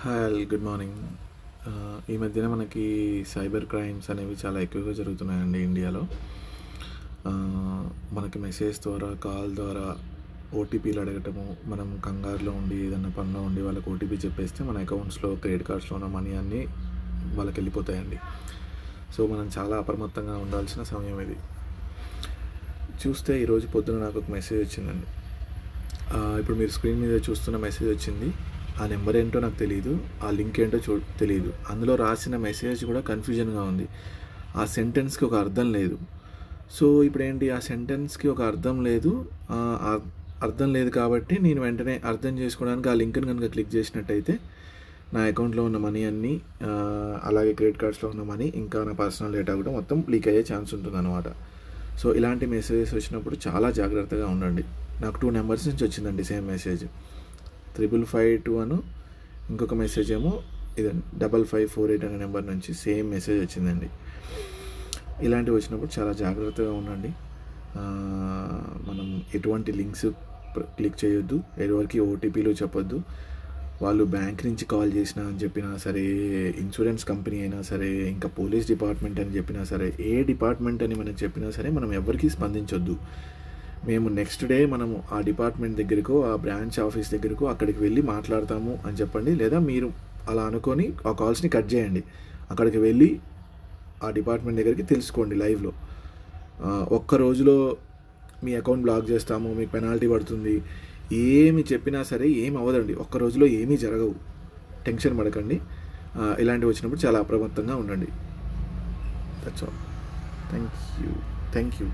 Hi good morning. ఈ మధ్యన మనకి సైబర్ క్రైమ్స్ అనేవి చాలా ఎక్కువగా జరుగుతున్నాయండి ఇండియాలో. మనకి మెసేజ్ ద్వారా, కాల్ ద్వారా ఓటీపీలు అడగటము, మనం కంగారులో ఉండి ఏదన్నా పనిలో ఉండి వాళ్ళకి ఓటీపీ చెప్పేస్తే మన అకౌంట్స్లో, క్రెడిట్ కార్డ్స్లో ఉన్న మనీ అన్నీ వాళ్ళకి వెళ్ళిపోతాయండి. సో మనం చాలా అప్రమత్తంగా ఉండాల్సిన సమయం ఇది. చూస్తే ఈరోజు పొద్దున నాకు ఒక మెసేజ్ వచ్చిందండి. ఇప్పుడు మీరు స్క్రీన్ మీద చూస్తున్న మెసేజ్ వచ్చింది. ఆ నెంబర్ ఏంటో నాకు తెలియదు, ఆ లింక్ ఏంటో తెలియదు. అందులో రాసిన మెసేజ్ కూడా కన్ఫ్యూజన్గా ఉంది. ఆ సెంటెన్స్కి ఒక అర్థం లేదు. సో ఇప్పుడు ఏంటి, ఆ సెంటెన్స్కి ఒక అర్థం లేదు. అర్థం లేదు కాబట్టి నేను వెంటనే అర్థం చేసుకోవడానికి ఆ లింక్ని కనుక క్లిక్ చేసినట్టయితే నా అకౌంట్లో ఉన్న మనీ అన్నీ, అలాగే క్రెడిట్ కార్డ్స్లో ఉన్న మనీ, ఇంకా నా పర్సనల్ డేటా కూడా మొత్తం లీక్ అయ్యే ఛాన్స్ ఉంటుంది అనమాట. సో ఇలాంటి మెసేజెస్ వచ్చినప్పుడు చాలా జాగ్రత్తగా ఉండండి. నాకు 2 నెంబర్స్ నుంచి వచ్చిందండి సేమ్ మెసేజ్. 555 అను, ఇంకొక మెసేజ్ ఏమో ఇదండి 5548 అనే నెంబర్ నుంచి సేమ్ మెసేజ్ వచ్చిందండి. ఇలాంటివి వచ్చినప్పుడు చాలా జాగ్రత్తగా ఉండండి. మనం ఎటువంటి లింక్స్ క్లిక్ చేయొద్దు, ఎవరికి ఓటీపీలు చెప్పొద్దు. వాళ్ళు బ్యాంక్ నుంచి కాల్ చేసినా అని చెప్పినా సరే, ఇన్సూరెన్స్ కంపెనీ అయినా సరే, ఇంకా పోలీస్ డిపార్ట్మెంట్ అని చెప్పినా సరే, ఏ డిపార్ట్మెంట్ అని మనం చెప్పినా సరే మనం ఎవరికి స్పందించొద్దు. మేము నెక్స్ట్ డే మనము ఆ డిపార్ట్మెంట్ దగ్గరకు, ఆ బ్రాంచ్ ఆఫీస్ దగ్గరకు అక్కడికి వెళ్ళి మాట్లాడతాము అని చెప్పండి. లేదా మీరు అలా అనుకొని ఆ కాల్స్ని కట్ చేయండి. అక్కడికి వెళ్ళి ఆ డిపార్ట్మెంట్ దగ్గరికి తెలుసుకోండి లైవ్లో. ఒక్క రోజులో మీ అకౌంట్ బ్లాక్ చేస్తాము, మీకు పెనాల్టీ పడుతుంది, ఏమి చెప్పినా సరే ఏమి అవ్వదండి. ఒక్క రోజులో ఏమీ జరగవు. టెన్షన్ పడకండి. ఇలాంటివి వచ్చినప్పుడు చాలా అప్రమత్తంగా ఉండండి. That's all. Thank you.